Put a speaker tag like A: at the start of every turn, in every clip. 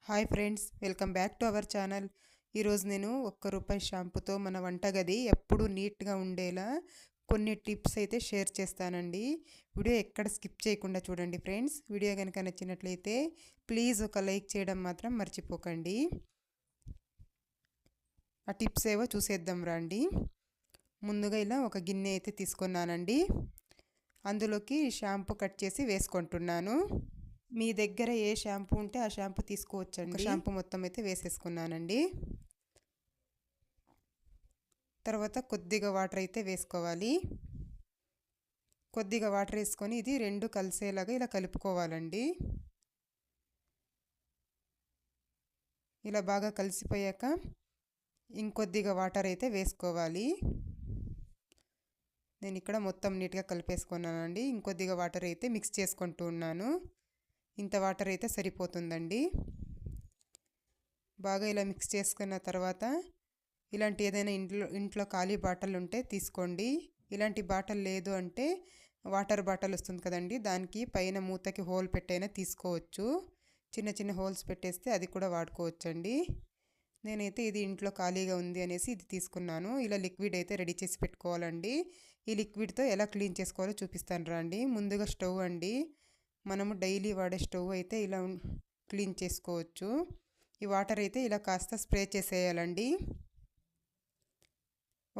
A: Hi friends, welcome back to our channel. ఈరోజు నేను ₹1 షాంపూతో మన వంటగది ఎప్పుడూ నీట్గా ఉండేలా కొన్ని టిప్స్ అయితే షేర్ చేస్తానండి. వీడియో ఎక్కడ స్కిప్ చేయకుండా చూడండి ఫ్రెండ్స్. వీడియో కనుక నచ్చినట్లయితే ప్లీజ్ ఒక లైక్ చేయడం మాత్రం మర్చిపోకండి. ఆ టిప్స్ ఏవో చూసేద్దాం రండి. ముందుగా ఇలా ఒక గిన్నె అయితే తీసుకున్నానండి. అందులోకి షాంపూ కట్ చేసి వేసుకుంటున్నాను. మీ దగ్గర ఏ షాంపూ ఉంటే ఆ షాంపూ తీసుకోవచ్చండి. షాంపూ మొత్తం అయితే వేసేసుకున్నానండి. తర్వాత కొద్దిగా వాటర్ అయితే వేసుకోవాలి. కొద్దిగా వాటర్ వేసుకొని ఇది రెండు కలిసేలాగా ఇలా కలుపుకోవాలండి. ఇలా బాగా కలిసిపోయాక ఇంకొద్దిగా వాటర్ అయితే వేసుకోవాలి. నేను ఇక్కడ మొత్తం నీట్గా కలిపేసుకున్నానండి. ఇంకొద్దిగా వాటర్ అయితే మిక్స్ చేసుకుంటూ ఉన్నాను. ఇంత వాటర్ అయితే సరిపోతుందండి. బాగా ఇలా మిక్స్ చేసుకున్న తర్వాత ఇలాంటి ఏదైనా ఇంట్లో ఖాళీ బాటిల్ ఉంటే తీసుకోండి. ఇలాంటి బాటిల్ లేదు అంటే వాటర్ బాటిల్ వస్తుంది కదండి, దానికి పైన మూతకి హోల్ పెట్టైనా తీసుకోవచ్చు. చిన్న చిన్న హోల్స్ పెట్టేస్తే అది కూడా వాడుకోవచ్చండి. నేనైతే ఇది ఇంట్లో ఖాళీగా ఉంది అనేసి ఇది తీసుకున్నాను. ఇలా లిక్విడ్ అయితే రెడీ చేసి పెట్టుకోవాలండి. ఈ లిక్విడ్తో ఎలా క్లీన్ చేసుకోవాలో చూపిస్తాను రండి. ముందుగా స్టవ్ అండి. మనము డైలీ వాడే స్టవ్ అయితే ఇలా క్లీన్ చేసుకోవచ్చు. ఈ వాటర్ అయితే ఇలా కాస్త స్ప్రే చేసేయాలండి.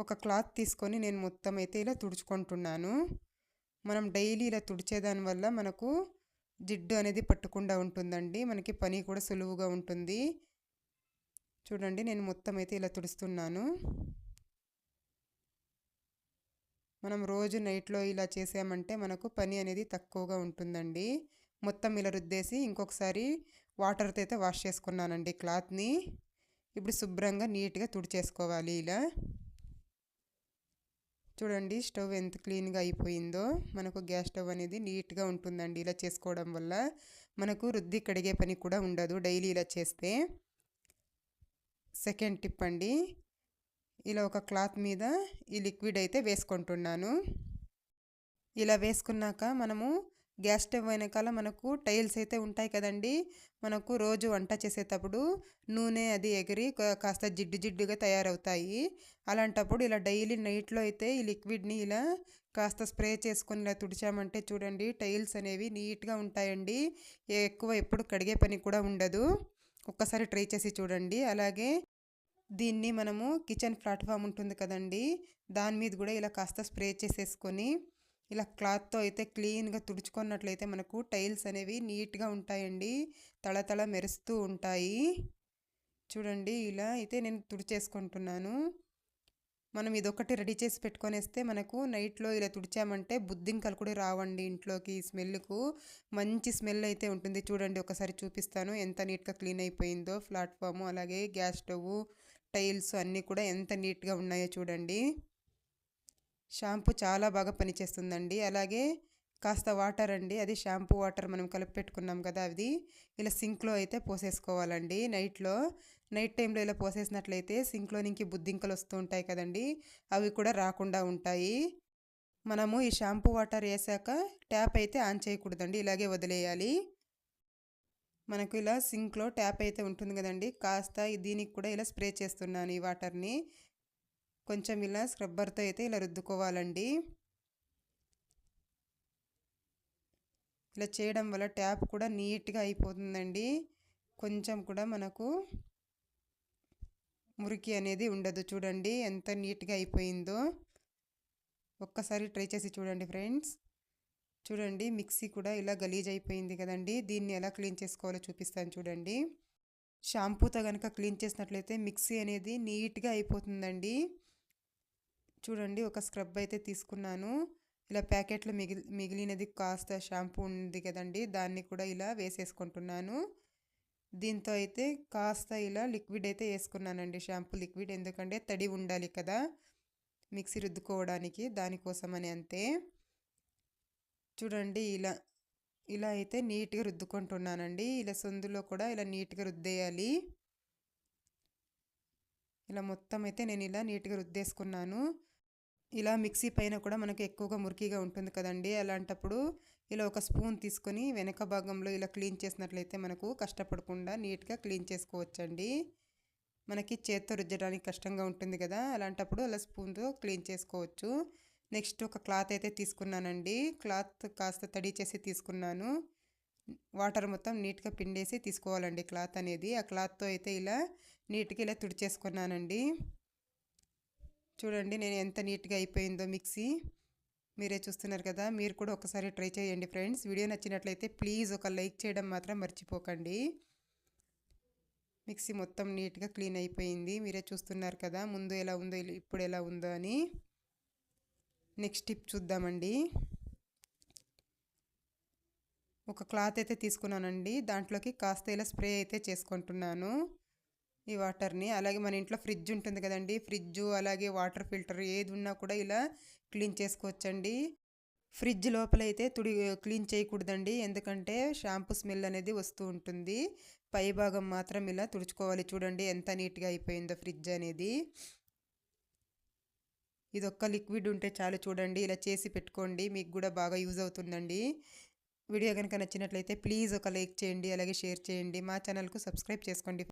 A: ఒక క్లాత్ తీసుకొని నేను మొత్తం అయితే ఇలా తుడుచుకుంటున్నాను. మనం డైలీ ఇలా తుడిచేదాని వల్ల మనకు జిడ్డు అనేది పట్టకుండా ఉంటుందండి. మనకి పని కూడా సులువుగా ఉంటుంది. చూడండి, నేను మొత్తం అయితే ఇలా తుడుస్తున్నాను. మనం రోజు నైట్లో ఇలా చేసామంటే మనకు పని అనేది తక్కువగా ఉంటుందండి. మొత్తం ఇలా రుద్దేసి ఇంకొకసారి వాటర్తో అయితే వాష్ చేసుకున్నానండి క్లాత్ని. ఇప్పుడు శుభ్రంగా నీట్గా తుడిచేసుకోవాలి. ఇలా చూడండి, స్టవ్ ఎంత క్లీన్గా అయిపోయిందో. మనకు గ్యాస్ స్టవ్ అనేది నీట్గా ఉంటుందండి ఇలా చేసుకోవడం వల్ల. మనకు రుద్ది కడిగే పని కూడా ఉండదు డైలీ ఇలా చేస్తే. సెకండ్ టిప్ అండి, ఇలా ఒక క్లాత్ మీద ఈ లిక్విడ్ అయితే వేసుకుంటున్నాను. ఇలా వేసుకున్నాక మనము గ్యాస్ స్టవ్ వెనకాల మనకు టైల్స్ అయితే ఉంటాయి కదండి. మనకు రోజు వంట చేసేటప్పుడు నూనె అది ఎగిరి కాస్త జిడ్డు జిడ్డుగా తయారవుతాయి. అలాంటప్పుడు ఇలా డైలీ నైట్లో అయితే ఈ లిక్విడ్ని ఇలా కాస్త స్ప్రే చేసుకొని ఇలా తుడిచామంటే చూడండి, టైల్స్ అనేవి నీట్గా ఉంటాయండి. ఎక్కువ ఎప్పుడు కడిగే పని కూడా ఉండదు. ఒక్కసారి ట్రై చేసి చూడండి. అలాగే దీన్ని మనము కిచెన్ ప్లాట్ఫామ్ ఉంటుంది కదండి, దాని మీద కూడా ఇలా కాస్త స్ప్రే చేసేసుకొని ఇలా క్లాత్తో అయితే క్లీన్గా తుడుచుకున్నట్లయితే మనకు టైల్స్ అనేవి నీట్గా ఉంటాయండి. తళతళ మెరుస్తూ ఉంటాయి. చూడండి, ఇలా అయితే నేను తుడిచేసుకుంటున్నాను. మనం ఇదొకటి రెడీ చేసి పెట్టుకొనేస్తే మనకు నైట్లో ఇలా తుడిచామంటే బుద్ధింకలు కూడా రావండి ఇంట్లోకి. స్మెల్కు మంచి స్మెల్ అయితే ఉంటుంది. చూడండి, ఒకసారి చూపిస్తాను ఎంత నీట్గా క్లీన్ అయిపోయిందో ప్లాట్ఫాము. అలాగే గ్యాస్ స్టవ్, టైల్స్ అన్నీ కూడా ఎంత నీట్గా ఉన్నాయో చూడండి. షాంపూ చాలా బాగా పనిచేస్తుందండి. అలాగే కాస్త వాటర్ అండి, అది షాంపూ వాటర్ మనం కలిపి పెట్టుకున్నాం కదా, అది ఇలా సింక్లో అయితే పోసేసుకోవాలండి. నైట్ టైంలో ఇలా పోసేసినట్లయితే సింక్లో నుంచి బుద్ధింకలు వస్తూ ఉంటాయి కదండి, అవి కూడా రాకుండా ఉంటాయి. మనము ఈ షాంపూ వాటర్ వేసాక ట్యాప్ అయితే ఆన్ చేయకూడదండి, ఇలాగే వదిలేయాలి. మనకు ఇలా సింక్లో ట్యాప్ అయితే ఉంటుంది కదండి, కాస్త దీనికి కూడా ఇలా స్ప్రే చేస్తున్నాను ఈ వాటర్ని. కొంచెం ఇలా స్క్రబ్బర్తో అయితే ఇలా రుద్దుకోవాలండి. ఇలా చేయడం వల్ల ట్యాప్ కూడా నీట్గా అయిపోతుందండి. కొంచెం కూడా మనకు మురికి అనేది ఉండదు. చూడండి ఎంత నీట్గా అయిపోయిందో. ఒక్కసారి ట్రై చేసి చూడండి ఫ్రెండ్స్. చూడండి, మిక్సీ కూడా ఇలా గలీజ్ అయిపోయింది కదండి, దీన్ని ఎలా క్లీన్ చేసుకోవాలో చూపిస్తాను చూడండి. షాంపూతో కనుక క్లీన్ చేసినట్లయితే మిక్సీ అనేది నీట్గా అయిపోతుందండి. చూడండి, ఒక స్క్రబ్ అయితే తీసుకున్నాను. ఇలా ప్యాకెట్లో మిగిలినది కాస్త షాంపూ ఉంది కదండి, దాన్ని కూడా ఇలా వేసేసుకుంటున్నాను. దీంతో అయితే కాస్త ఇలా లిక్విడ్ అయితే వేసుకున్నానండి, షాంపూ లిక్విడ్. ఎందుకంటే తడి ఉండాలి కదా మిక్సీ రుద్దుకోవడానికి, దానికోసమని అంతే. చూడండి, ఇలా అయితే నీట్గా రుద్దుకుంటున్నానండి. ఇలా సందులో కూడా ఇలా నీట్గా రుద్దేయాలి. ఇలా మొత్తం అయితే నేను ఇలా నీట్గా రుద్దేసుకున్నాను. ఇలా మిక్సీ పైన కూడా మనకు ఎక్కువగా మురికిగా ఉంటుంది కదండి, అలాంటప్పుడు ఇలా ఒక స్పూన్ తీసుకొని వెనక భాగంలో ఇలా క్లీన్ చేసినట్లయితే మనకు కష్టపడకుండా నీట్గా క్లీన్ చేసుకోవచ్చండి. మనకి చేత్తో రుద్దడానికి కష్టంగా ఉంటుంది కదా, అలాంటప్పుడు అలా స్పూన్తో క్లీన్ చేసుకోవచ్చు. నెక్స్ట్ ఒక క్లాత్ అయితే తీసుకున్నానండి. క్లాత్ కాస్త తడి చేసి తీసుకున్నాను. వాటర్ మొత్తం నీట్గా పిండేసి తీసుకోవాలండి క్లాత్ అనేది. ఆ క్లాత్తో అయితే ఇలా నీట్గా ఇలా తుడిచేసుకున్నానండి. చూడండి నేను ఎంత నీట్గా అయిపోయిందో మిక్సీ. మీరే చూస్తున్నారు కదా, మీరు కూడా ఒకసారి ట్రై చేయండి ఫ్రెండ్స్. వీడియో నచ్చినట్లయితే ప్లీజ్ ఒక లైక్ చేయడం మాత్రం మర్చిపోకండి. మిక్సీ మొత్తం నీట్గా క్లీన్ అయిపోయింది. మీరే చూస్తున్నారు కదా ముందు ఎలా ఉందో ఇప్పుడు ఎలా ఉందో అని. నెక్స్ట్ టిప్ చూద్దామండి. ఒక క్లాత్ అయితే తీసుకున్నానండి. దాంట్లోకి కాస్త ఇలా స్ప్రే అయితే చేసుకుంటున్నాను ఈ వాటర్ని. అలాగే మన ఇంట్లో ఫ్రిడ్జ్ ఉంటుంది కదండి, ఫ్రిడ్జ్ అలాగే వాటర్ ఫిల్టర్ ఏది ఉన్నా కూడా ఇలా క్లీన్ చేసుకోవచ్చండి. ఫ్రిడ్జ్ లోపల అయితే క్లీన్ చేయకూడదండి, ఎందుకంటే షాంపూ స్మెల్ అనేది వస్తూ ఉంటుంది. పై భాగం మాత్రం ఇలా తుడుచుకోవాలి. చూడండి ఎంత నీట్గా అయిపోయిందో ఫ్రిడ్జ్ అనేది. ఇదొక్క లిక్విడ్ ఉంటే చాలు, చూడండి ఇలా చేసి పెట్టుకోండి, మీకు కూడా బాగా యూజ్ అవుతుందండి. వీడియో కనుక నచ్చినట్లయితే ప్లీజ్ ఒక లైక్ చేయండి, అలాగే షేర్ చేయండి, మా ఛానల్కు సబ్స్క్రైబ్ చేసుకోండి.